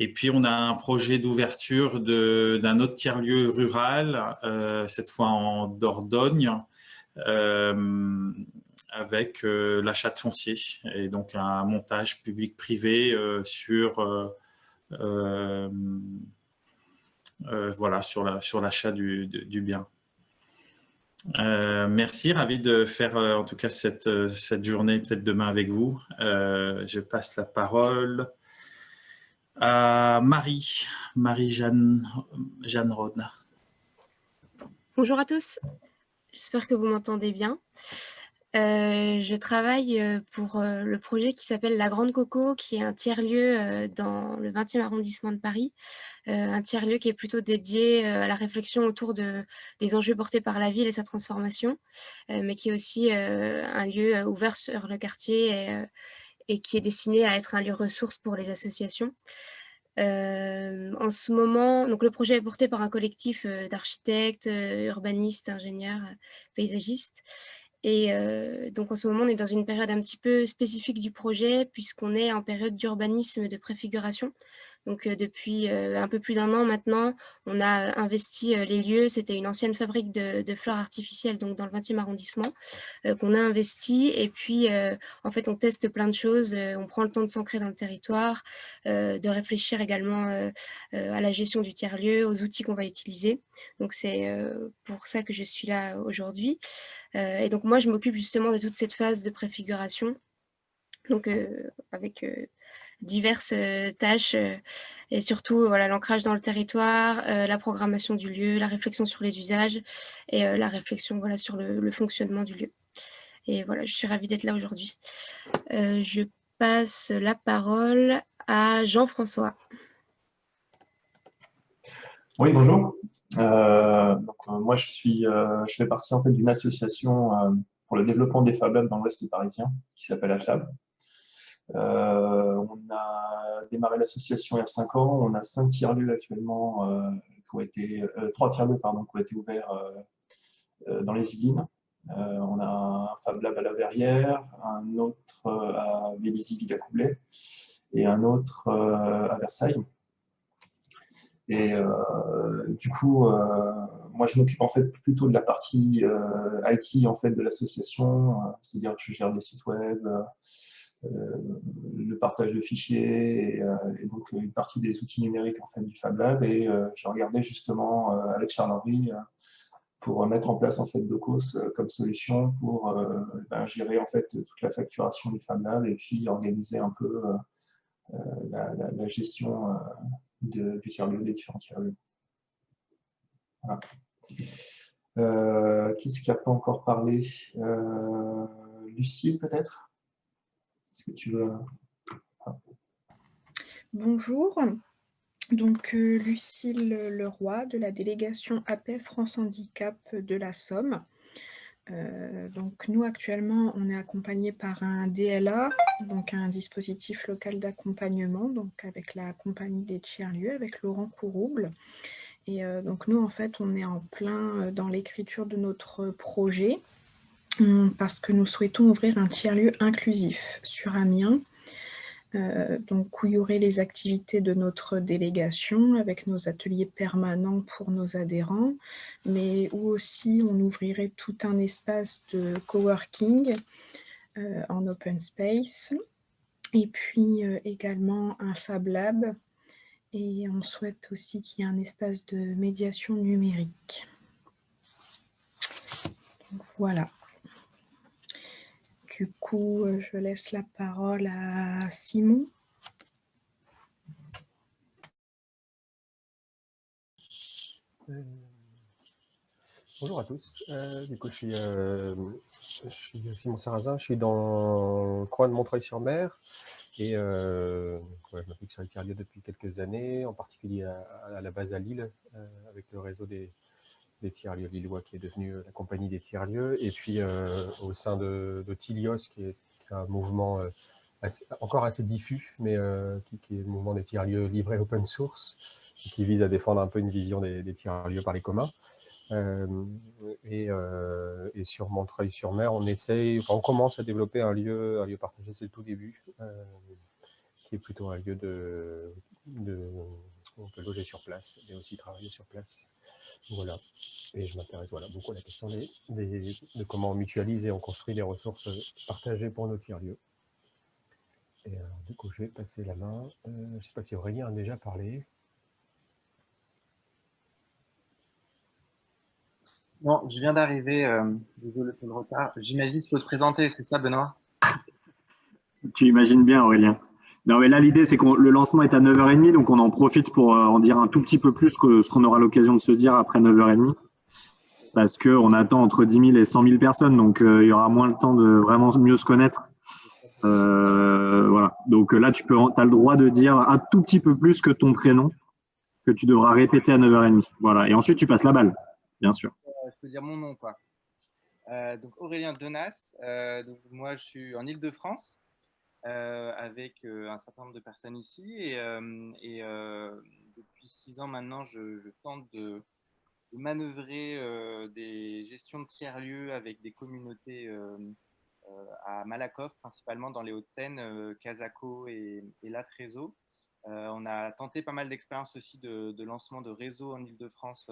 Et puis, on a un projet d'ouverture d'un autre tiers-lieu rural, cette fois en Dordogne, avec l'achat de foncier et donc un montage public-privé voilà, sur l'achat du bien. Merci, ravi de faire en tout cas cette journée, peut-être demain avec vous. Je passe la parole à Marie-Jeanne Rode. Bonjour à tous, j'espère que vous m'entendez bien. Je travaille pour le projet qui s'appelle La Grande Coco, qui est un tiers-lieu dans le 20e arrondissement de Paris. Un tiers-lieu qui est plutôt dédié à la réflexion autour des enjeux portés par la ville et sa transformation, mais qui est aussi un lieu ouvert sur le quartier et qui est destiné à être un lieu ressource pour les associations. En ce moment, donc le projet est porté par un collectif d'architectes, urbanistes, ingénieurs, paysagistes. Et donc en ce moment, on est dans une période un petit peu spécifique du projet, puisqu'on est en période d'urbanisme de préfiguration. Donc depuis un peu plus d'1 an maintenant, on a investi les lieux. C'était une ancienne fabrique de fleurs artificielles, donc dans le 20e arrondissement, qu'on a investi. Et puis, en fait, on teste plein de choses. On prend le temps de s'ancrer dans le territoire, de réfléchir également à la gestion du tiers-lieu, aux outils qu'on va utiliser. Donc c'est pour ça que je suis là aujourd'hui. Et donc moi, je m'occupe justement de toute cette phase de préfiguration, donc avec diverses tâches et surtout voilà, l'ancrage dans le territoire, la programmation du lieu, la réflexion sur les usages et la réflexion voilà, sur le fonctionnement du lieu. Et voilà, je suis ravie d'être là aujourd'hui. Je passe la parole à Jean-François. Oui, bonjour. Moi, je fais partie en fait d'une association pour le développement des Fab Labs dans l'Ouest parisien qui s'appelle HLab. On a démarré l'association il y a 5 ans. On a 5 tiers-lieux actuellement, 3 tiers-lieux pardon, qui ont été ouverts dans les Yvelines. On a un Fab Lab à la Verrière, un autre à Vélizy-Villacoublay et un autre à Versailles. Et du coup, moi, je m'occupe en fait plutôt de la partie IT en fait de l'association, c'est-à-dire que je gère les sites web, le partage de fichiers et donc une partie des outils numériques en fait du Fab Lab. Et j'ai regardé justement avec Charles-Henri pour mettre en place en fait Docos comme solution pour gérer en fait toute la facturation du Fab Lab et puis organiser un peu la gestion du tiers-lieu, des différents tiers-lieux. Voilà. Qu'est-ce qui n'a pas encore parlé? Lucie, peut-être? Est-ce que tu veux... Bonjour, donc Lucille Leroy de la délégation AP France Handicap de la Somme. Donc nous actuellement on est accompagné par un DLA, donc un dispositif local d'accompagnement, donc avec la compagnie des tiers-lieux, avec Laurent Courouble. Et donc nous en fait on est en plein dans l'écriture de notre projet parce que nous souhaitons ouvrir un tiers-lieu inclusif sur Amiens. Donc où il y aurait les activités de notre délégation avec nos ateliers permanents pour nos adhérents, mais où aussi on ouvrirait tout un espace de coworking en open space, et puis également un Fab Lab, et on souhaite aussi qu'il y ait un espace de médiation numérique. Donc voilà. Du coup, je laisse la parole à Simon. Bonjour à tous. Du coup, je suis Simon Sarrazin, je suis dans le coin de Montreuil-sur-Mer et je m'applique sur les tiers-lieux depuis quelques années, en particulier à la base à Lille, avec le réseau des tiers-lieux lillois qui est devenu la compagnie des tiers-lieux, et puis au sein de Tilios qui est un mouvement encore assez diffus, mais qui est le mouvement des tiers-lieux libres et open source, qui vise à défendre un peu une vision des tiers-lieux par les communs. Et sur Montreuil-sur-Mer, on commence à développer un lieu partagé, c'est le tout début, qui est plutôt un lieu où on peut loger sur place et aussi travailler sur place. Voilà. Et je m'intéresse beaucoup à la question de comment on mutualise et on construit des ressources partagées pour nos tiers-lieux. Et alors, du coup, je vais passer la main. Je ne sais pas si Aurélien a déjà parlé. Non, je viens d'arriver, désolé pour le retard. J'imagine qu'il faut te présenter, c'est ça, Benoît? Tu imagines bien, Aurélien. Non, mais là, l'idée, c'est que le lancement est à 9h30, donc on en profite pour en dire un tout petit peu plus que ce qu'on aura l'occasion de se dire après 9h30. Parce qu'on attend entre 10 000 et 100 000 personnes, donc il y aura moins le temps de vraiment mieux se connaître. Voilà. Donc là, tu as le droit de dire un tout petit peu plus que ton prénom, que tu devras répéter à 9h30. Voilà. Et ensuite, tu passes la balle, bien sûr. Je peux dire mon nom, quoi. Donc Aurélien Denas, donc moi je suis en Île-de-France avec un certain nombre de personnes ici et depuis 6 ans maintenant je tente de manœuvrer des gestions de tiers-lieux avec des communautés à Malakoff, principalement dans les Hauts-de-Seine, Casako et La Trézo. On a tenté pas mal d'expériences aussi de lancement de réseaux en Île-de-France.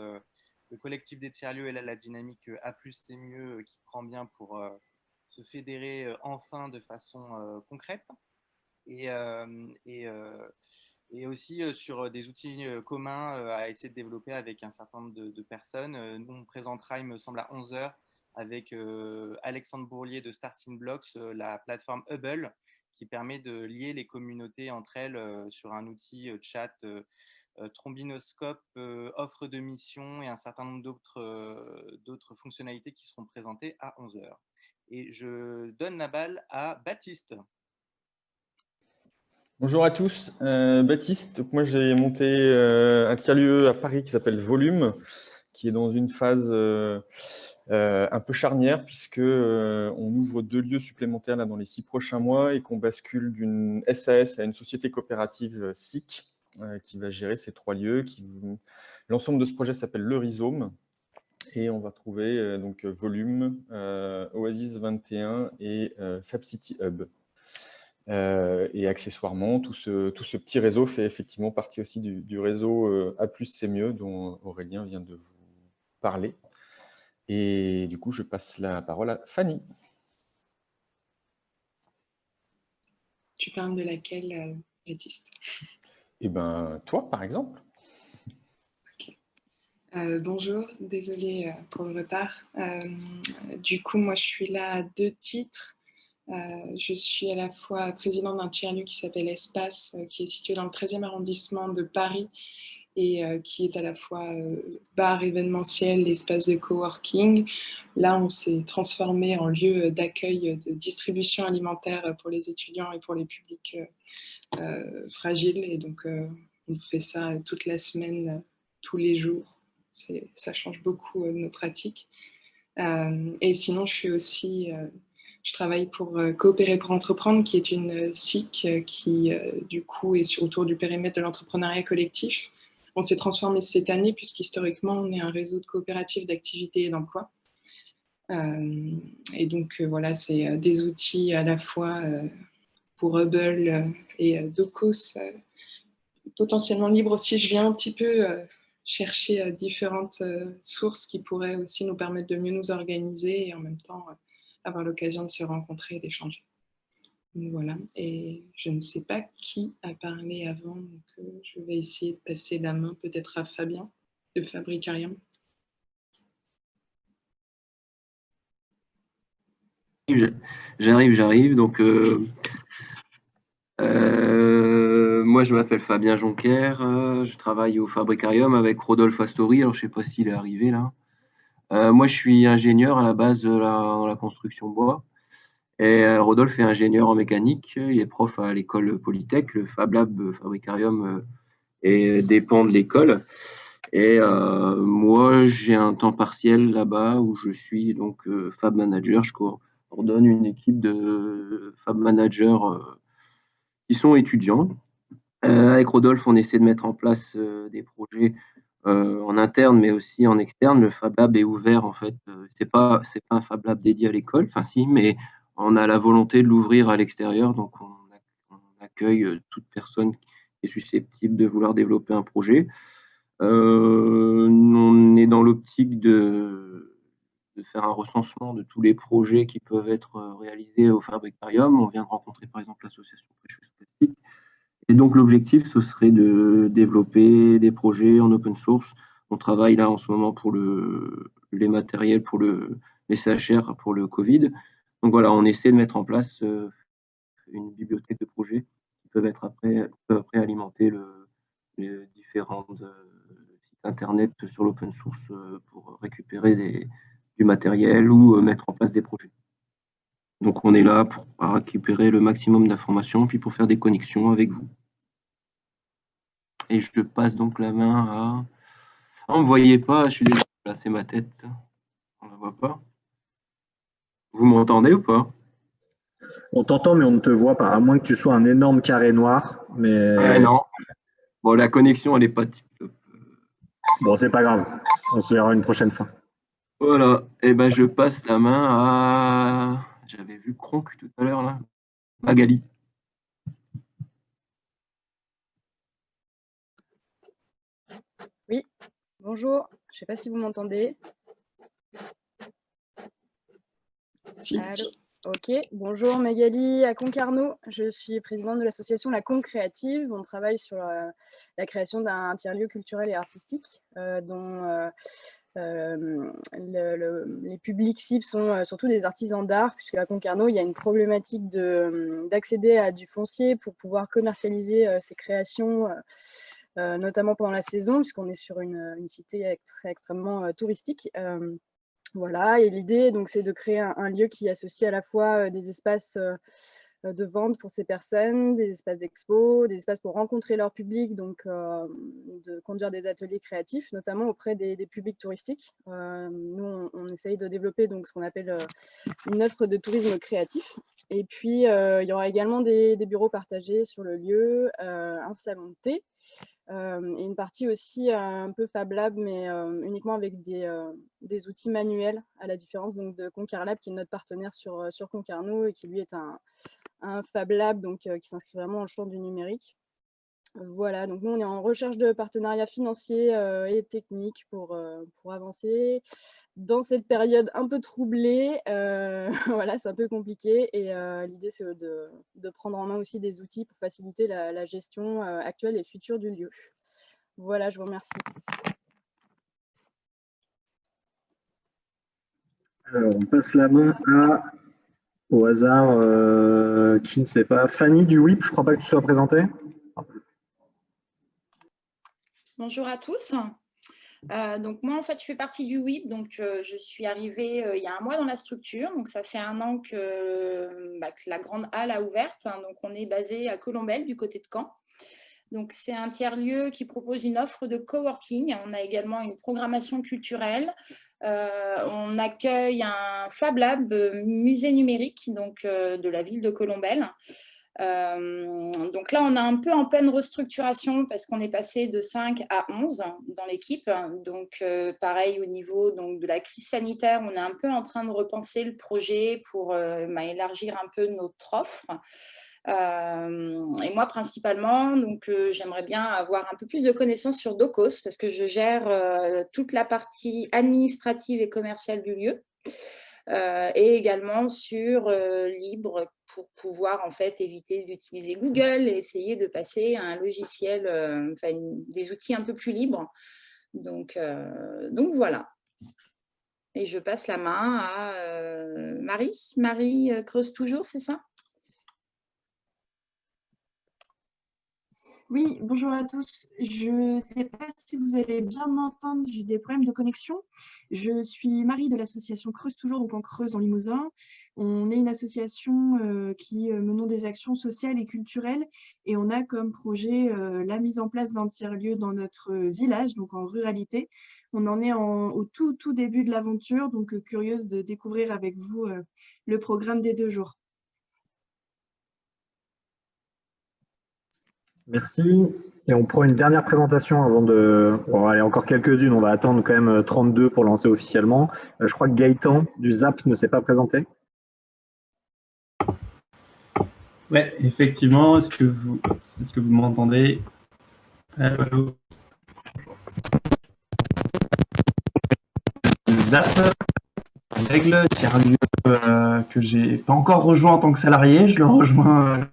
Le collectif des tiers-lieux est là, la dynamique A+, c'est mieux, qui prend bien pour se fédérer enfin de façon concrète. Et aussi sur des outils communs à essayer de développer avec un certain nombre de personnes. Nous, on présentera, il me semble, à 11h avec Alexandre Bourlier de Starting Blocks, la plateforme Hubble, qui permet de lier les communautés entre elles sur un outil chat, trombinoscope, offre de mission et un certain nombre d'autres fonctionnalités qui seront présentées à 11h. Et je donne la balle à Baptiste. Bonjour à tous, Baptiste. Donc moi j'ai monté un tiers-lieu à Paris qui s'appelle Volume, qui est dans une phase un peu charnière puisque on ouvre 2 lieux supplémentaires là, dans les 6 prochains mois et qu'on bascule d'une SAS à une société coopérative SIC qui va gérer ces 3 lieux. L'ensemble de ce projet s'appelle Le Rhizome et on va trouver donc Volume, Oasis 21 et Fab City Hub. Et accessoirement, tout ce petit réseau fait effectivement partie aussi du réseau A+, c'est mieux, dont Aurélien vient de vous parler. Et du coup, je passe la parole à Fanny. Tu parles de laquelle, Baptiste? Eh bien, toi, par exemple. Okay. Bonjour, désolée pour le retard. Du coup, moi, je suis là à 2 titres. Je suis à la fois présidente d'un tiers-lieu qui s'appelle Espace, qui est situé dans le 13e arrondissement de Paris et qui est à la fois bar événementiel, espace de coworking. Là, on s'est transformé en lieu d'accueil de distribution alimentaire pour les étudiants et pour les publics fragiles. Et donc, on fait ça toute la semaine, tous les jours. Ça change beaucoup nos pratiques. Et sinon, je suis aussi... Je travaille pour Coopérer pour entreprendre, qui est une SIC qui, du coup, est autour du périmètre de l'entrepreneuriat collectif. On s'est transformé cette année puisqu'historiquement, on est un réseau de coopératives d'activité et d'emploi. Et donc, voilà, c'est des outils à la fois pour Hubble et Docos, potentiellement libres aussi. Je viens un petit peu chercher différentes sources qui pourraient aussi nous permettre de mieux nous organiser et en même temps avoir l'occasion de se rencontrer et d'échanger. Donc voilà, et je ne sais pas qui a parlé avant, donc je vais essayer de passer la main peut-être à Fabien de Fabricarium. J'arrive. Donc, moi, je m'appelle Fabien Jonquer, je travaille au Fabricarium avec Rodolphe Astori. Alors, je ne sais pas s'il est arrivé là. Moi, je suis ingénieur à la base dans la construction bois. Et Rodolphe est ingénieur en mécanique. Il est prof à l'école Polytech. Le Fab Lab Fabricarium dépend de l'école. Et moi, j'ai un temps partiel là-bas où je suis donc Fab Manager. Je coordonne une équipe de Fab Managers qui sont étudiants. Avec Rodolphe, on essaie de mettre en place des projets en interne, mais aussi en externe. Le Fab Lab est ouvert, en fait. C'est pas un Fab Lab dédié à l'école, enfin si, mais on a la volonté de l'ouvrir à l'extérieur. Donc, on accueille toute personne qui est susceptible de vouloir développer un projet. On est dans l'optique de faire un recensement de tous les projets qui peuvent être réalisés au Fabricarium. On vient de rencontrer par exemple l'association Précieuse Plastique. Et donc l'objectif, ce serait de développer des projets en open source. On travaille là en ce moment pour les matériels, pour les CHR, pour le Covid. Donc voilà, on essaie de mettre en place une bibliothèque de projets qui peuvent après alimenter les différents sites internet sur l'open source pour récupérer du matériel ou mettre en place des projets. Donc on est là pour récupérer le maximum d'informations, puis pour faire des connexions avec vous. Et je passe donc la main à... Ah, on ne me voyait pas, je suis désolé, là c'est ma tête. On ne la voit pas. Vous m'entendez ou pas? On t'entend, mais on ne te voit pas, à moins que tu sois un énorme carré noir. Mais non. Bon, la connexion, elle n'est pas tip top. Bon, c'est pas grave. On se verra une prochaine fois. Voilà. Et ben, je passe la main à... J'avais vu Kronk tout à l'heure, là. Magali. Oui, bonjour. Je ne sais pas si vous m'entendez. Si. Allô. Ok, bonjour Magali à Concarneau. Je suis présidente de l'association La Conque Créative. On travaille sur la création d'un tiers-lieu culturel et artistique dont les publics cibles sont surtout des artisans d'art, puisque à Concarneau, il y a une problématique d'accéder à du foncier pour pouvoir commercialiser ces créations, notamment pendant la saison, puisqu'on est sur une cité extrêmement touristique. Voilà, et l'idée, donc, c'est de créer un lieu qui associe à la fois des espaces de vente pour ces personnes, des espaces d'expo, des espaces pour rencontrer leur public, donc de conduire des ateliers créatifs, notamment auprès des publics touristiques. Nous, on essaye de développer donc ce qu'on appelle une offre de tourisme créatif. Et puis, il y aura également des bureaux partagés sur le lieu, un salon de thé, et une partie aussi un peu Fab Lab, mais uniquement avec des outils manuels, à la différence donc, de Concarlab, qui est notre partenaire sur Concarneau et qui lui est un Fab Lab donc, qui s'inscrit vraiment dans le champ du numérique. Voilà, donc nous on est en recherche de partenariats financiers et techniques pour avancer dans cette période un peu troublée. Voilà, c'est un peu compliqué et l'idée c'est de prendre en main aussi des outils pour faciliter la gestion actuelle et future du lieu. Voilà, je vous remercie. Alors, on passe la main au hasard, qui ne sait pas, Fanny du WIP, je ne crois pas que tu sois présentée. Bonjour à tous. Donc moi, en fait, je fais partie du WIP. Donc, je suis arrivée il y a un mois dans la structure. Donc, ça fait un an que la grande halle a ouverte. Donc, on est basé à Colombelles, du côté de Caen. Donc, c'est un tiers-lieu qui propose une offre de coworking. On a également une programmation culturelle. On accueille un Fab Lab musée numérique donc, de la ville de Colombelles. Donc là, on est un peu en pleine restructuration parce qu'on est passé de 5 à 11 dans l'équipe. Donc, pareil, au niveau donc, de la crise sanitaire, on est un peu en train de repenser le projet pour élargir un peu notre offre. Et moi, principalement, donc j'aimerais bien avoir un peu plus de connaissances sur Docos parce que je gère toute la partie administrative et commerciale du lieu. Et également sur Libre pour pouvoir en fait éviter d'utiliser Google et essayer de passer à un logiciel, des outils un peu plus libres. Donc voilà. Et je passe la main à Marie. Marie creuse toujours, c'est ça? Oui, bonjour à tous. Je ne sais pas si vous allez bien m'entendre, j'ai des problèmes de connexion. Je suis Marie de l'association Creuse Toujours, donc en Creuse, en Limousin. On est une association qui menons des actions sociales et culturelles et on a comme projet la mise en place d'un tiers-lieu dans notre village, donc en ruralité. On en est au tout début de l'aventure, donc curieuse de découvrir avec vous le programme des 2 jours. Merci. Et on prend une dernière présentation avant de... Bon, allez, encore quelques-unes, on va attendre quand même 32 pour lancer officiellement. Je crois que Gaëtan du ZAP ne s'est pas présenté. Ouais, effectivement, est-ce que vous m'entendez? Allô? ZAP, Aigle, tiers-lieu que j'ai pas encore rejoint en tant que salarié, je le rejoins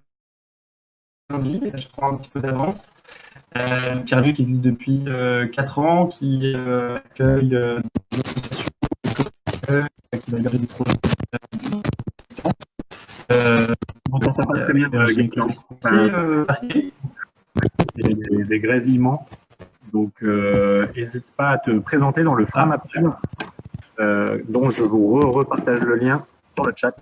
lundi, je prends un petit peu d'avance. Tiers-lieu qui existe depuis 4 ans, qui accueille des associations, qui va héberger des projets. On t'entend pas très bien, Gaëtan. Des grésillements. Donc, n'hésite pas à te présenter dans le Framapad, dont je vous repartage le lien sur le chat.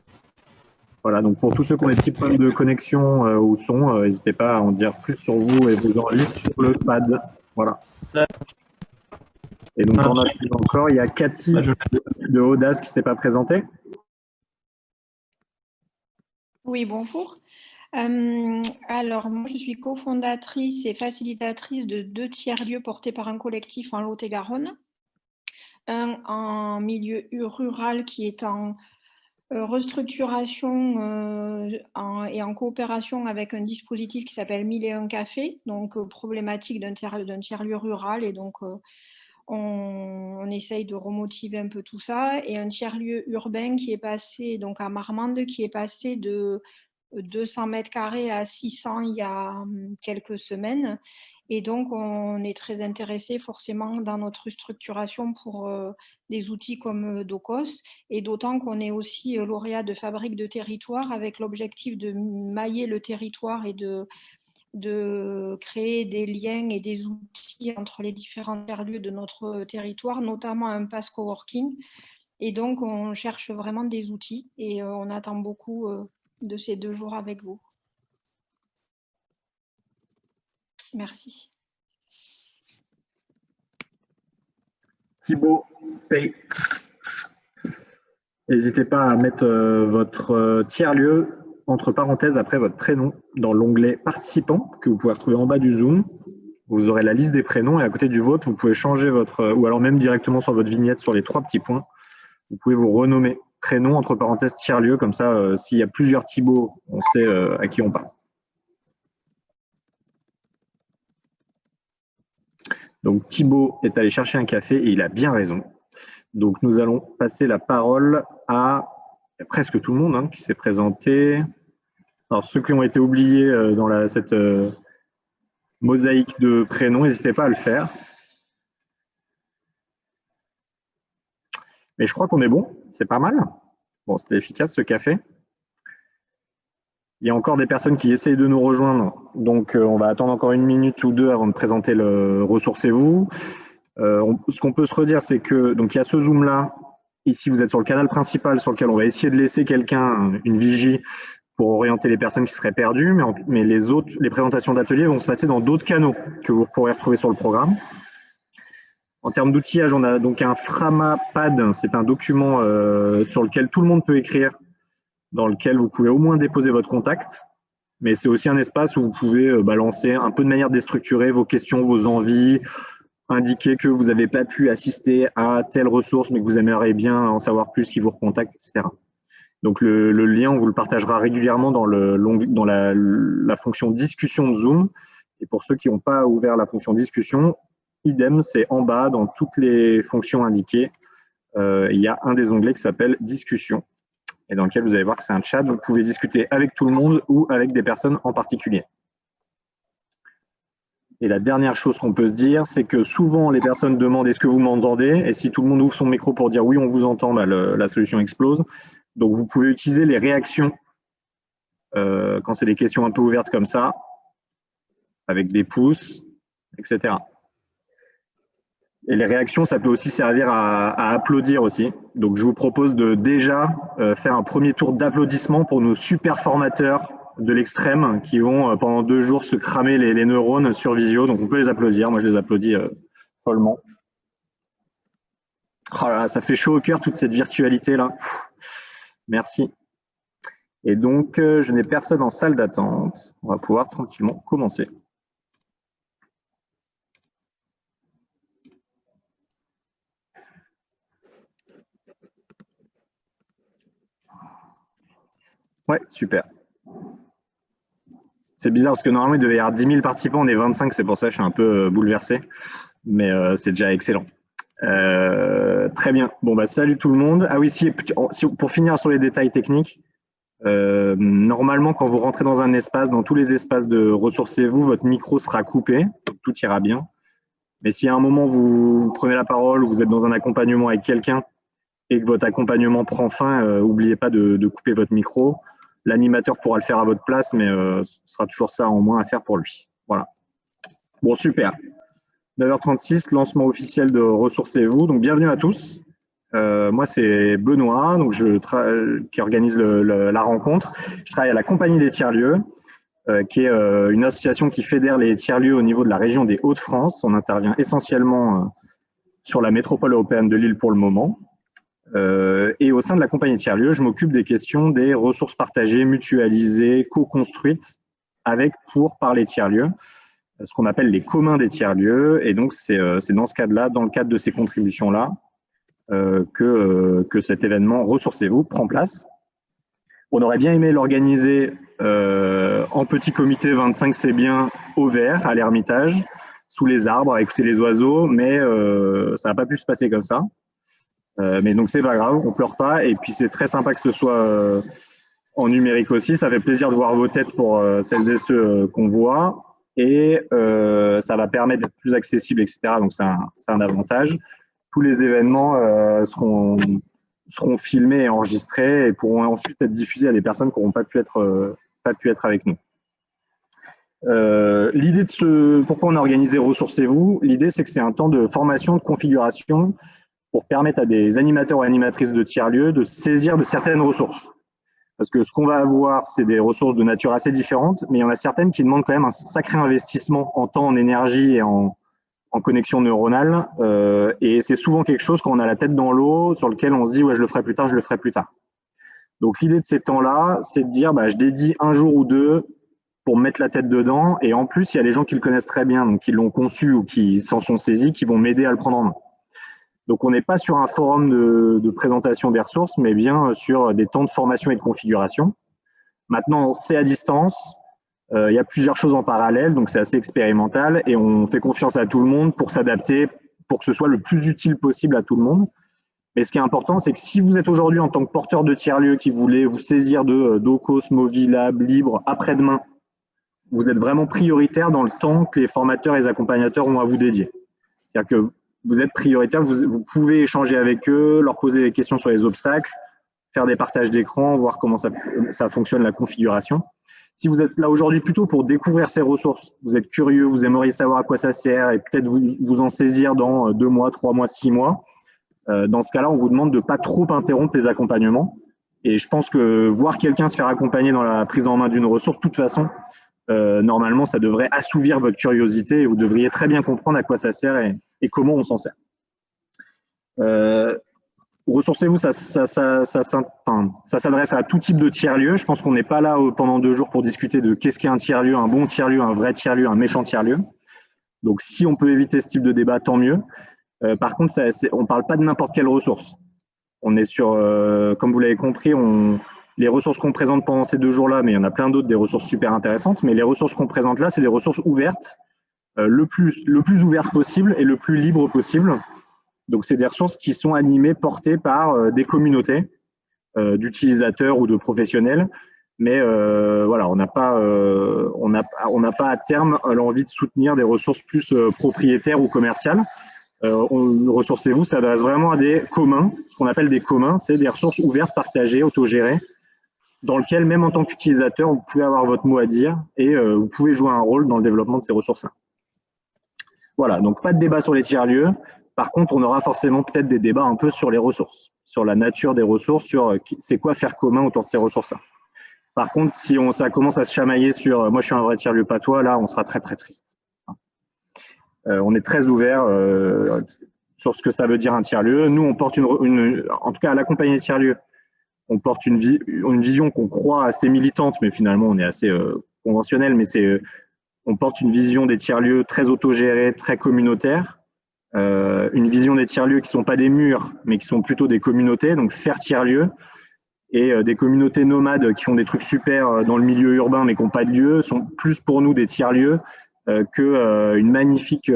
Voilà, donc pour tous ceux qui ont des petits problèmes de connexion ou de son, n'hésitez pas à en dire plus sur vous et vos envies sur le pad. Voilà. Et donc, on a encore, il y a Cathy de Audace qui ne s'est pas présentée. Oui, bonjour. Alors, moi, je suis cofondatrice et facilitatrice de 2 tiers-lieux portés par un collectif en Lot-et-Garonne. Un en milieu rural qui est en restructuration et en coopération avec un dispositif qui s'appelle 1001 cafés, donc problématique d'un tiers-lieu rural, et donc on essaye de remotiver un peu tout ça, et un tiers-lieu urbain qui est passé, donc à Marmande, qui est passé de 200 mètres carrés à 600 il y a quelques semaines. Et donc, on est très intéressé forcément dans notre structuration pour des outils comme Docos, et d'autant qu'on est aussi lauréat de Fabrique de territoire avec l'objectif de mailler le territoire et de créer des liens et des outils entre les différents tiers-lieux de notre territoire, notamment un pass coworking. Et donc, on cherche vraiment des outils et on attend beaucoup de ces 2 jours avec vous. Merci. Thibaut Pay. N'hésitez pas à mettre votre tiers-lieu entre parenthèses après votre prénom dans l'onglet participants que vous pouvez retrouver en bas du Zoom. Vous aurez la liste des prénoms et à côté du vôtre, vous pouvez changer votre, ou alors même directement sur votre vignette sur les 3 petits points, vous pouvez vous renommer prénom entre parenthèses tiers-lieu, comme ça, s'il y a plusieurs Thibaut, on sait à qui on parle. Donc Thibaut est allé chercher un café et il a bien raison. Donc nous allons passer la parole à presque tout le monde hein, qui s'est présenté. Alors ceux qui ont été oubliés dans cette mosaïque de prénoms, n'hésitez pas à le faire. Mais je crois qu'on est bon, c'est pas mal. Bon, c'était efficace ce café. Il y a encore des personnes qui essayent de nous rejoindre, donc on va attendre encore 1 minute ou 2 avant de présenter le Ressourcez-vous. Ce qu'on peut se redire, c'est que donc il y a ce Zoom-là. Ici, vous êtes sur le canal principal sur lequel on va essayer de laisser quelqu'un, une vigie, pour orienter les personnes qui seraient perdues, mais les présentations d'ateliers vont se passer dans d'autres canaux que vous pourrez retrouver sur le programme. En termes d'outillage, on a donc un Framapad, c'est un document sur lequel tout le monde peut écrire, dans lequel vous pouvez au moins déposer votre contact, mais c'est aussi un espace où vous pouvez balancer un peu de manière déstructurée vos questions, vos envies, indiquer que vous n'avez pas pu assister à telle ressource, mais que vous aimeriez bien en savoir plus, qui vous recontacte, etc. Donc le lien, on vous le partagera régulièrement dans la fonction discussion de Zoom. Et pour ceux qui n'ont pas ouvert la fonction discussion, idem, c'est en bas dans toutes les fonctions indiquées. Il y a un des onglets qui s'appelle discussion et dans lequel vous allez voir que c'est un chat. Vous pouvez discuter avec tout le monde ou avec des personnes en particulier. Et la dernière chose qu'on peut se dire, c'est que souvent les personnes demandent est-ce que vous m'entendez? Et si tout le monde ouvre son micro pour dire oui, on vous entend, bah, la solution explose. Donc vous pouvez utiliser les réactions quand c'est des questions un peu ouvertes comme ça, avec des pouces, etc. Et les réactions, ça peut aussi servir à applaudir aussi. Donc je vous propose de déjà faire un premier tour d'applaudissements pour nos super formateurs de l'extrême qui vont pendant 2 jours se cramer les neurones sur Visio. Donc on peut les applaudir. Moi je les applaudis follement. Oh là là, ça fait chaud au cœur toute cette virtualité là. Merci. Et donc je n'ai personne en salle d'attente. On va pouvoir tranquillement commencer. Ouais, super. C'est bizarre parce que normalement, il devait y avoir 10 000 participants, on est 25, c'est pour ça que je suis un peu bouleversé, mais c'est déjà excellent. Très bien. Bon, bah, salut tout le monde. Ah oui, pour finir sur les détails techniques, normalement, quand vous rentrez dans un espace, dans tous les espaces de Ressourcez-vous, votre micro sera coupé, tout ira bien. Mais si à un moment, vous prenez la parole, vous êtes dans un accompagnement avec quelqu'un et que votre accompagnement prend fin, n'oubliez pas de couper votre micro. L'animateur pourra le faire à votre place, mais ce sera toujours ça en moins à faire pour lui. Voilà. Bon, super. 9h36, lancement officiel de Ressourcez-vous. Donc, bienvenue à tous. Moi, c'est Benoît, donc qui organise la rencontre. Je travaille à la Compagnie des tiers-lieux, qui est une association qui fédère les tiers-lieux au niveau de la région des Hauts-de-France. On intervient essentiellement sur la métropole européenne de Lille pour le moment. Et au sein de la Compagnie des tiers-lieux, je m'occupe des questions des ressources partagées, mutualisées, co-construites par les tiers-lieux, ce qu'on appelle les communs des tiers-lieux. Et donc, c'est dans ce cadre-là, dans le cadre de ces contributions-là, que cet événement Ressourcez-vous prend place. On aurait bien aimé l'organiser en petit comité 25, c'est bien, au vert, à l'Ermitage, sous les arbres, à écouter les oiseaux, mais ça n'a pas pu se passer comme ça. Mais donc, c'est pas grave, on pleure pas. Et puis, c'est très sympa que ce soit en numérique aussi. Ça fait plaisir de voir vos têtes pour celles et ceux qu'on voit. Et ça va permettre d'être plus accessible, etc. Donc, c'est un avantage. Tous les événements seront filmés et enregistrés et pourront ensuite être diffusés à des personnes qui n'auront pas pu être avec nous. L'idée pourquoi on a organisé Ressourcez-vous, l'idée c'est que c'est un temps de formation, de configuration pour permettre à des animateurs ou animatrices de tiers-lieux de saisir de certaines ressources. Parce que ce qu'on va avoir, c'est des ressources de nature assez différentes, mais il y en a certaines qui demandent quand même un sacré investissement en temps, en énergie et en connexion neuronale. Et c'est souvent quelque chose quand on a la tête dans l'eau, sur lequel on se dit « ouais, je le ferai plus tard, je le ferai plus tard ». Donc l'idée de ces temps-là, c'est de dire je dédie un jour ou deux pour mettre la tête dedans. Et en plus, il y a les gens qui le connaissent très bien, donc qui l'ont conçu ou qui s'en sont saisis, qui vont m'aider à le prendre en main. Donc, on n'est pas sur un forum de présentation des ressources, mais bien sur des temps de formation et de configuration. Maintenant, c'est à distance. Il y a plusieurs choses en parallèle, donc c'est assez expérimental et on fait confiance à tout le monde pour s'adapter, pour que ce soit le plus utile possible à tout le monde. Mais ce qui est important, c'est que si vous êtes aujourd'hui en tant que porteur de tiers-lieux qui voulez vous saisir de Docos, Movilab, Libre, après-demain, vous êtes vraiment prioritaire dans le temps que les formateurs et les accompagnateurs ont à vous dédier. C'est-à-dire que vous êtes prioritaire, vous pouvez échanger avec eux, leur poser des questions sur les obstacles, faire des partages d'écran, voir comment ça fonctionne la configuration. Si vous êtes là aujourd'hui plutôt pour découvrir ces ressources, vous êtes curieux, vous aimeriez savoir à quoi ça sert et peut-être vous en saisir dans 2 mois, 3 mois, 6 mois, dans ce cas-là, on vous demande de ne pas trop interrompre les accompagnements. Et je pense que voir quelqu'un se faire accompagner dans la prise en main d'une ressource, de toute façon, normalement, ça devrait assouvir votre curiosité et vous devriez très bien comprendre à quoi ça sert et comment on s'en sert. Ressourcez-vous, ça s'adresse à tout type de tiers-lieu. Je pense qu'on n'est pas là pendant 2 jours pour discuter de qu'est-ce qu'est un tiers-lieu, un bon tiers-lieu, un vrai tiers-lieu, un méchant tiers-lieu. Donc, si on peut éviter ce type de débat, tant mieux. Par contre, on ne parle pas de n'importe quelle ressource. On est sur, comme vous l'avez compris, les ressources qu'on présente pendant ces 2 jours-là, mais il y en a plein d'autres, des ressources super intéressantes, mais les ressources qu'on présente là, c'est des ressources ouvertes, le plus ouvertes possible et le plus libre possible. Donc, c'est des ressources qui sont animées, portées par des communautés d'utilisateurs ou de professionnels. Mais voilà, on n'a pas à terme l'envie de soutenir des ressources plus propriétaires ou commerciales. Ressourcez-vous s'adresse vraiment à des communs. Ce qu'on appelle des communs, c'est des ressources ouvertes, partagées, autogérées, dans lesquelles, même en tant qu'utilisateur, vous pouvez avoir votre mot à dire et vous pouvez jouer un rôle dans le développement de ces ressources-là. Voilà, donc pas de débat sur les tiers-lieux. Par contre, on aura forcément peut-être des débats un peu sur les ressources, sur la nature des ressources, sur c'est quoi faire commun autour de ces ressources-là. Par contre, si ça commence à se chamailler sur « moi, je suis un vrai tiers-lieu, pas toi », là, on sera très, très triste. On est très ouvert sur ce que ça veut dire un tiers-lieu. Nous, on porte en tout cas, à la Compagnie des tiers-lieux, on porte une vision qu'on croit assez militante, mais finalement, on est assez conventionnel, mais on porte une vision des tiers-lieux très autogérés, très communautaire. Une vision des tiers-lieux qui ne sont pas des murs, mais qui sont plutôt des communautés, donc faire tiers-lieu. Et des communautés nomades qui font des trucs super dans le milieu urbain mais qui n'ont pas de lieu sont plus pour nous des tiers-lieux qu'un magnifique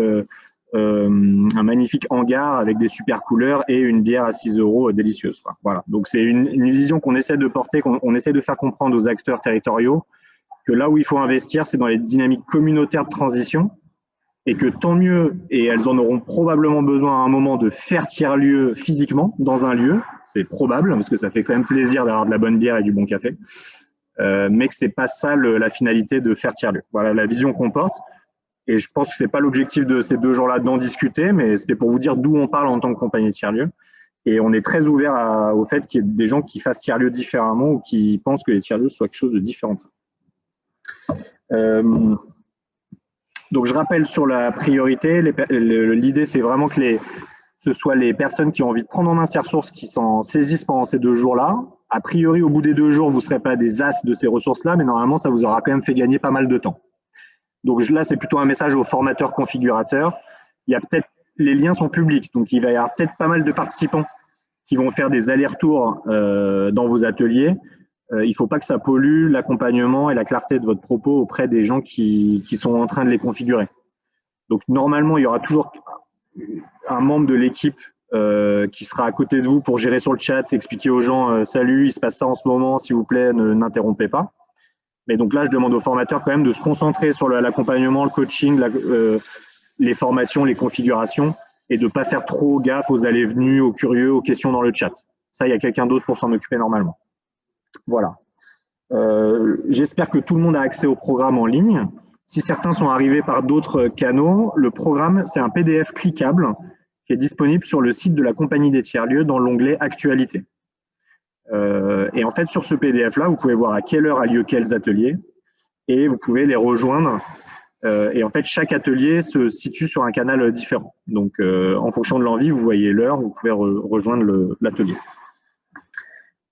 hangar avec des super couleurs et une bière à 6 € délicieuse, quoi. Voilà. Donc c'est une vision qu'on essaie de porter, qu'on essaie de faire comprendre aux acteurs territoriaux, que là où il faut investir, c'est dans les dynamiques communautaires de transition, et que tant mieux, et elles en auront probablement besoin à un moment de faire tiers-lieu physiquement dans un lieu, c'est probable, parce que ça fait quand même plaisir d'avoir de la bonne bière et du bon café, mais que c'est pas ça la finalité de faire tiers-lieu. Voilà la vision qu'on porte, et je pense que c'est pas l'objectif de ces 2 jours-là d'en discuter, mais c'était pour vous dire d'où on parle en tant que compagnie tiers-lieu, et on est très ouvert au fait qu'il y ait des gens qui fassent tiers-lieu différemment ou qui pensent que les tiers-lieux soient quelque chose de différent de ça. Donc, je rappelle sur la priorité, l'idée, c'est vraiment que ce soit les personnes qui ont envie de prendre en main ces ressources qui s'en saisissent pendant ces 2 jours-là. A priori, au bout des 2 jours, vous ne serez pas des as de ces ressources-là, mais normalement, ça vous aura quand même fait gagner pas mal de temps. Donc là, c'est plutôt un message aux formateurs configurateurs. Il y a peut-être, les liens sont publics, donc il va y avoir peut-être pas mal de participants qui vont faire des allers-retours dans vos ateliers. Il ne faut pas que ça pollue l'accompagnement et la clarté de votre propos auprès des gens qui sont en train de les configurer. Donc, normalement, il y aura toujours un membre de l'équipe qui sera à côté de vous pour gérer sur le chat, expliquer aux gens « Salut, il se passe ça en ce moment, s'il vous plaît, n'interrompez pas ». Mais donc là, je demande aux formateurs quand même de se concentrer sur l'accompagnement, le coaching, les formations, les configurations, et de ne pas faire trop gaffe aux allées-venues, aux curieux, aux questions dans le chat. Ça, il y a quelqu'un d'autre pour s'en occuper normalement. Voilà. J'espère que tout le monde a accès au programme en ligne. Si certains sont arrivés par d'autres canaux, le programme, c'est un PDF cliquable qui est disponible sur le site de la Compagnie des tiers-lieux dans l'onglet Actualité. Et en fait, sur ce PDF-là, vous pouvez voir à quelle heure a lieu quels ateliers et vous pouvez les rejoindre. Et en fait, chaque atelier se situe sur un canal différent. Donc, en fonction de l'envie, vous voyez l'heure, vous pouvez rejoindre l'atelier.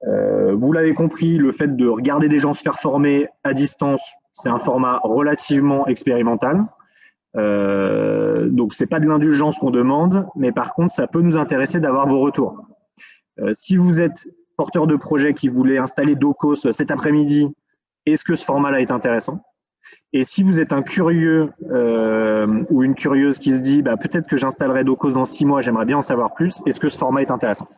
Vous l'avez compris, le fait de regarder des gens se faire former à distance, c'est un format relativement expérimental. Donc, ce n'est pas de l'indulgence qu'on demande, mais par contre, ça peut nous intéresser d'avoir vos retours. Si vous êtes porteur de projet qui voulait installer Docos cet après-midi, est-ce que ce format-là est intéressant? Et si vous êtes un curieux ou une curieuse qui se dit peut-être que j'installerai Docos dans 6 mois, j'aimerais bien en savoir plus, est-ce que ce format est intéressant?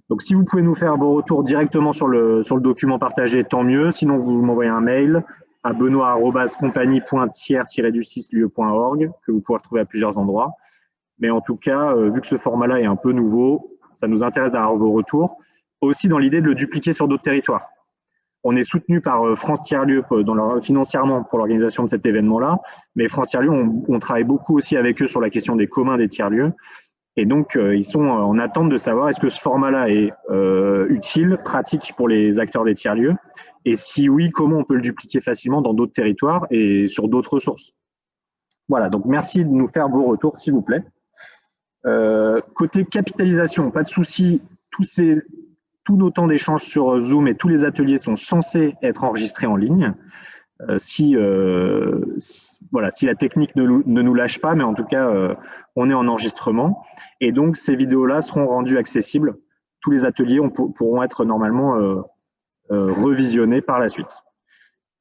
Donc, si vous pouvez nous faire vos retours directement sur le document partagé, tant mieux. Sinon, vous m'envoyez un mail à benoît@compagnie.tiers-du6lieu.org que vous pouvez retrouver à plusieurs endroits. Mais en tout cas, vu que ce format-là est un peu nouveau, ça nous intéresse d'avoir vos retours. Aussi dans l'idée de le dupliquer sur d'autres territoires. On est soutenu par France Tiers-Lieu financièrement pour l'organisation de cet événement-là, mais France Tiers-Lieu, on travaille beaucoup aussi avec eux sur la question des communs des tiers-lieux. Et donc, ils sont en attente de savoir est-ce que ce format-là est utile, pratique pour les acteurs des tiers-lieux, et si oui, comment on peut le dupliquer facilement dans d'autres territoires et sur d'autres ressources. Voilà, donc merci de nous faire vos retours, s'il vous plaît. Côté capitalisation, pas de souci, tous nos temps d'échange sur Zoom et tous les ateliers sont censés être enregistrés en ligne. Si la technique ne nous lâche pas, mais en tout cas, on est en enregistrement. Et donc, ces vidéos-là seront rendues accessibles. Tous les ateliers pourront être normalement revisionnés par la suite.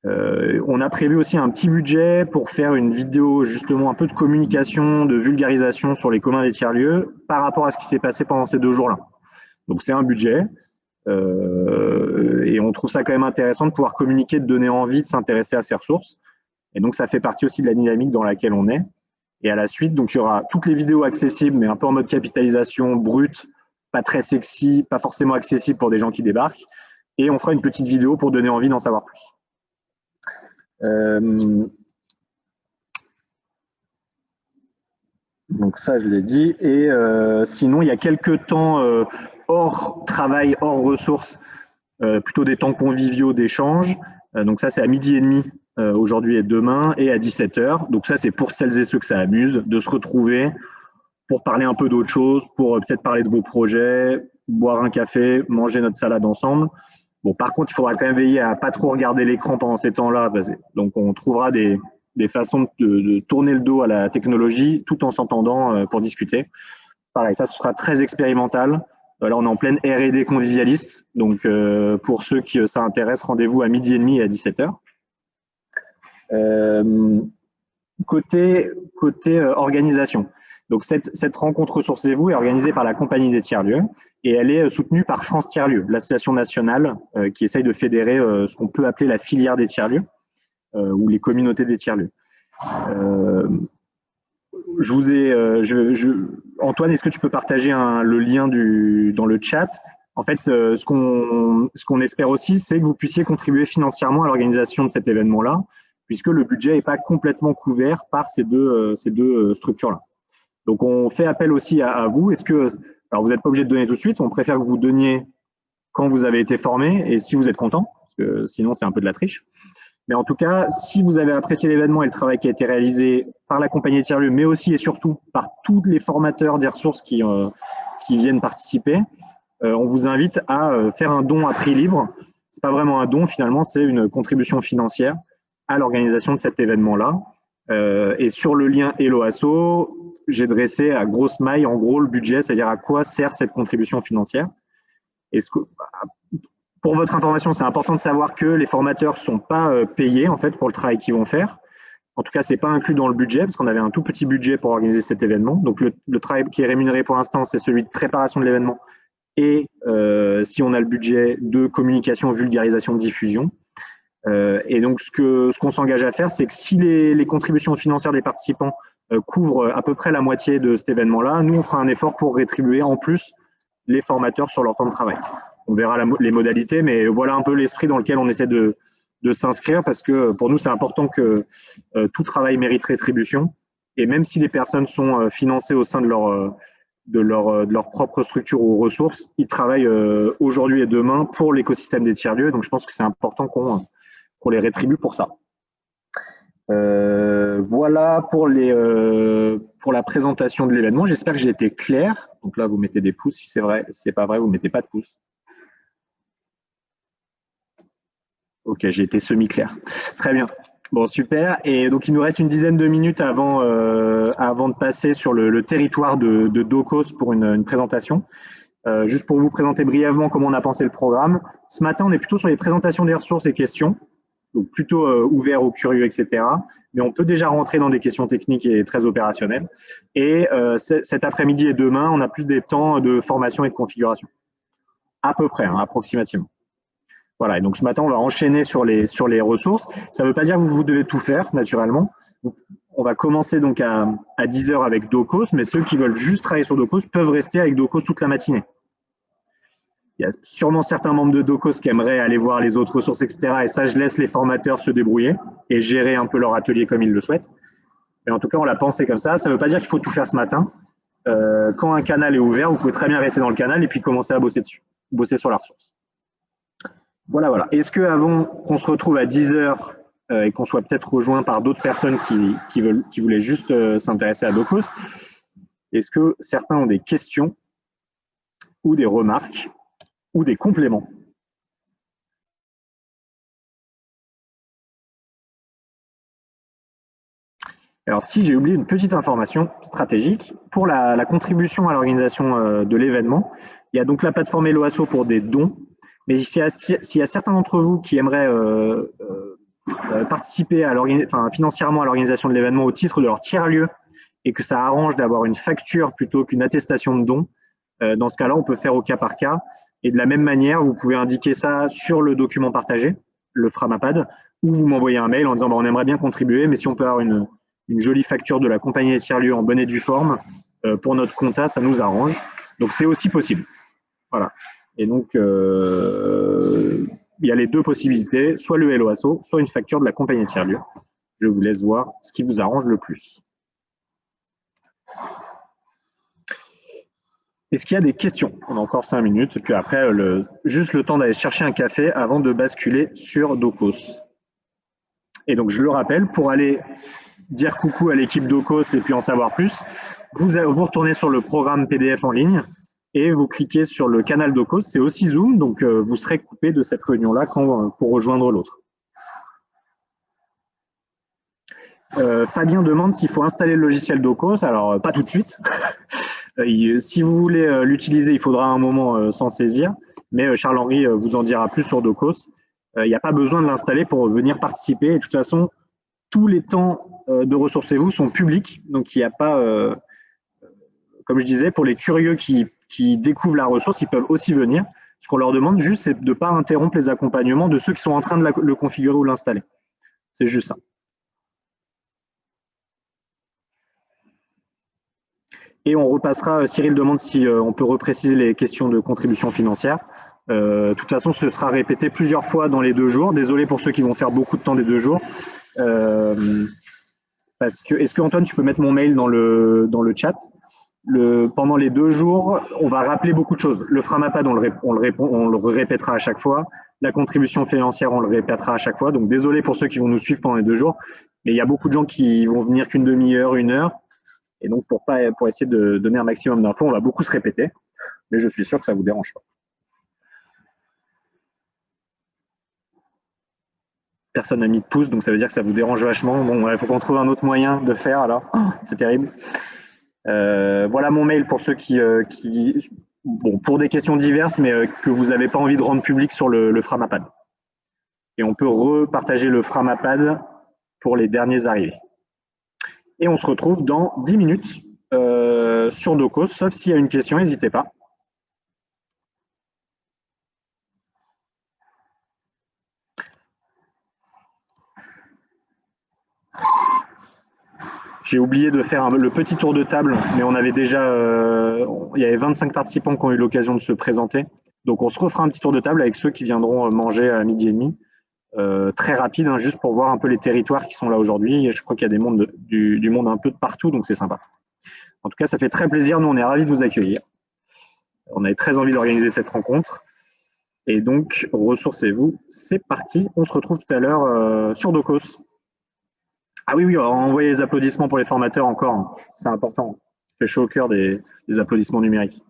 On a prévu aussi un petit budget pour faire une vidéo, justement, un peu de communication, de vulgarisation sur les communs des tiers-lieux par rapport à ce qui s'est passé pendant ces 2 jours-là. Donc, c'est un budget. Et on trouve ça quand même intéressant de pouvoir communiquer, de donner envie de s'intéresser à ces ressources. Et donc, ça fait partie aussi de la dynamique dans laquelle on est. Et à la suite, donc, il y aura toutes les vidéos accessibles, mais un peu en mode capitalisation brute, pas très sexy, pas forcément accessible pour des gens qui débarquent. Et on fera une petite vidéo pour donner envie d'en savoir plus. Donc ça, je l'ai dit. Et sinon, il y a quelques temps hors travail, hors ressources, plutôt des temps conviviaux d'échange. Donc ça, c'est à 12h30 aujourd'hui et demain, et à 17h. Donc ça, c'est pour celles et ceux que ça amuse, de se retrouver pour parler un peu d'autre chose, pour peut-être parler de vos projets, boire un café, manger notre salade ensemble. Bon, par contre, il faudra quand même veiller à pas trop regarder l'écran pendant ces temps-là. Donc, on trouvera des façons de tourner le dos à la technologie tout en s'entendant pour discuter. Pareil, ça, ce sera très expérimental. Là, on est en pleine R&D convivialiste. Donc, pour ceux qui ça intéresse, rendez-vous à 12h30 et à 17h. Côté organisation. Donc, cette rencontre Ressourcez-vous est organisée par la Compagnie des tiers-lieux et elle est soutenue par France Tiers-lieux, l'association nationale qui essaye de fédérer ce qu'on peut appeler la filière des tiers-lieux ou les communautés des tiers-lieux. Antoine, est-ce que tu peux partager le lien dans le chat? En fait, ce qu'on espère aussi, c'est que vous puissiez contribuer financièrement à l'organisation de cet événement-là, puisque le budget n'est pas complètement couvert par ces deux structures-là. Donc, on fait appel aussi à vous. Alors, vous n'êtes pas obligé de donner tout de suite, on préfère que vous donniez quand vous avez été formé et si vous êtes content, parce que sinon, c'est un peu de la triche. Mais en tout cas, si vous avez apprécié l'événement et le travail qui a été réalisé par la compagnie des tiers-lieux, mais aussi et surtout par tous les formateurs des ressources qui viennent participer, on vous invite à faire un don à prix libre. Ce n'est pas vraiment un don, finalement, c'est une contribution financière à l'organisation de cet événement-là. Et sur le lien Hello Asso, j'ai dressé à grosse maille, en gros, le budget, c'est-à-dire à quoi sert cette contribution financière. Pour votre information, c'est important de savoir que les formateurs ne sont pas payés en fait, pour le travail qu'ils vont faire. En tout cas, ce n'est pas inclus dans le budget parce qu'on avait un tout petit budget pour organiser cet événement. Donc, le travail qui est rémunéré pour l'instant, c'est celui de préparation de l'événement et si on a le budget de communication, vulgarisation, diffusion. Et donc, ce qu'on s'engage à faire, c'est que si les contributions financières des participants couvrent à peu près la moitié de cet événement-là, nous, on fera un effort pour rétribuer en plus les formateurs sur leur temps de travail. On verra les modalités, mais voilà un peu l'esprit dans lequel on essaie de s'inscrire parce que pour nous, c'est important que tout travail mérite rétribution. Et même si les personnes sont financées au sein de leur propre structure ou ressources, ils travaillent aujourd'hui et demain pour l'écosystème des tiers-lieux. Donc, je pense que c'est important qu'on les rétribue pour ça. Voilà pour la présentation de l'événement. J'espère que j'ai été clair. Donc là, vous mettez des pouces si c'est vrai. Si c'est pas vrai, vous ne mettez pas de pouces. Ok, j'ai été semi-clair. Très bien. Bon, super. Et donc, il nous reste une dizaine de minutes avant de passer sur le territoire de Docos pour une présentation. Juste pour vous présenter brièvement comment on a pensé le programme. Ce matin, on est plutôt sur les présentations des ressources et questions, donc plutôt ouvert aux curieux, etc. Mais on peut déjà rentrer dans des questions techniques et très opérationnelles. Et cet après-midi et demain, on a plus des temps de formation et de configuration. À peu près, hein, approximativement. Voilà, et donc ce matin, on va enchaîner sur les ressources. Ça ne veut pas dire que vous devez tout faire, naturellement. On va commencer donc à 10h avec Docos, mais ceux qui veulent juste travailler sur Docos peuvent rester avec Docos toute la matinée. Il y a sûrement certains membres de Docos qui aimeraient aller voir les autres ressources, etc. Et ça, je laisse les formateurs se débrouiller et gérer un peu leur atelier comme ils le souhaitent. Mais en tout cas, on l'a pensé comme ça. Ça ne veut pas dire qu'il faut tout faire ce matin. Quand un canal est ouvert, vous pouvez très bien rester dans le canal et puis commencer à bosser dessus, bosser sur la ressource. Voilà, voilà. Est-ce qu'avant qu'on se retrouve à 10h et qu'on soit peut-être rejoint par d'autres personnes qui voulaient juste s'intéresser à Docos, est-ce que certains ont des questions ou des remarques ou des compléments? Alors, si j'ai oublié une petite information stratégique, pour la contribution à l'organisation de l'événement, il y a donc la plateforme Hello Asso pour des dons. Mais s'il y a certains d'entre vous qui aimeraient participer financièrement à l'organisation de l'événement au titre de leur tiers-lieu et que ça arrange d'avoir une facture plutôt qu'une attestation de don, dans ce cas-là, on peut faire au cas par cas. Et de la même manière, vous pouvez indiquer ça sur le document partagé, le Framapad, ou vous m'envoyez un mail en disant on aimerait bien contribuer, mais si on peut avoir une jolie facture de la compagnie des tiers-lieux en bonne et due forme, pour notre compta, ça nous arrange. Donc, c'est aussi possible. Voilà. Et donc, il y a les deux possibilités, soit le Hello Asso, soit une facture de la compagnie tiers-lieux. Je vous laisse voir ce qui vous arrange le plus. Est-ce qu'il y a des questions? On a encore 5 minutes, puis après, juste le temps d'aller chercher un café avant de basculer sur Docos. Et donc, je le rappelle, pour aller dire coucou à l'équipe Docos et puis en savoir plus, vous retournez sur le programme PDF en ligne et vous cliquez sur le canal Docos, c'est aussi Zoom, donc vous serez coupé de cette réunion-là pour rejoindre l'autre. Fabien demande s'il faut installer le logiciel Docos, alors pas tout de suite. Si vous voulez l'utiliser, il faudra un moment s'en saisir, mais Charles-Henri vous en dira plus sur Docos. Il n'y a pas besoin de l'installer pour venir participer. Et de toute façon, tous les temps de Ressourcez-vous sont publics, donc il n'y a pas, comme je disais, pour les curieux qui découvrent la ressource, ils peuvent aussi venir. Ce qu'on leur demande juste, c'est de ne pas interrompre les accompagnements de ceux qui sont en train de le configurer ou l'installer. C'est juste ça. Et on repassera, Cyril demande si on peut repréciser les questions de contribution financière. De toute façon, ce sera répété plusieurs fois dans les 2 jours. Désolé pour ceux qui vont faire beaucoup de temps des 2 jours. Parce que, est-ce que Antoine, tu peux mettre mon mail dans le chat? Pendant les 2 jours, on va rappeler beaucoup de choses. Le Framapad, on le répétera à chaque fois. La contribution financière, on le répétera à chaque fois. Donc, désolé pour ceux qui vont nous suivre pendant les 2 jours. Mais il y a beaucoup de gens qui vont venir qu'une demi-heure, 1 heure. Et donc, pour essayer de donner un maximum d'infos, on va beaucoup se répéter. Mais je suis sûr que ça ne vous dérange pas. Personne n'a mis de pouce, donc ça veut dire que ça vous dérange vachement. Bon, il faut qu'on trouve un autre moyen de faire, alors. Oh, c'est terrible. Voilà mon mail pour ceux bon, pour des questions diverses, mais que vous n'avez pas envie de rendre public sur le Framapad. Et on peut repartager le Framapad pour les derniers arrivés. Et on se retrouve dans 10 minutes sur Docos, sauf s'il y a une question, n'hésitez pas. J'ai oublié de faire le petit tour de table, mais on avait déjà, il y avait 25 participants qui ont eu l'occasion de se présenter. Donc, on se refera un petit tour de table avec ceux qui viendront manger à 12h30. Très rapide, hein, juste pour voir un peu les territoires qui sont là aujourd'hui. Je crois qu'il y a du monde un peu de partout, donc c'est sympa. En tout cas, ça fait très plaisir. Nous, on est ravis de vous accueillir. On avait très envie d'organiser cette rencontre. Et donc, ressourcez-vous. C'est parti. On se retrouve tout à l'heure sur Docos. Ah oui, envoyez les applaudissements pour les formateurs encore. C'est important. Ça fait chaud au cœur des applaudissements numériques.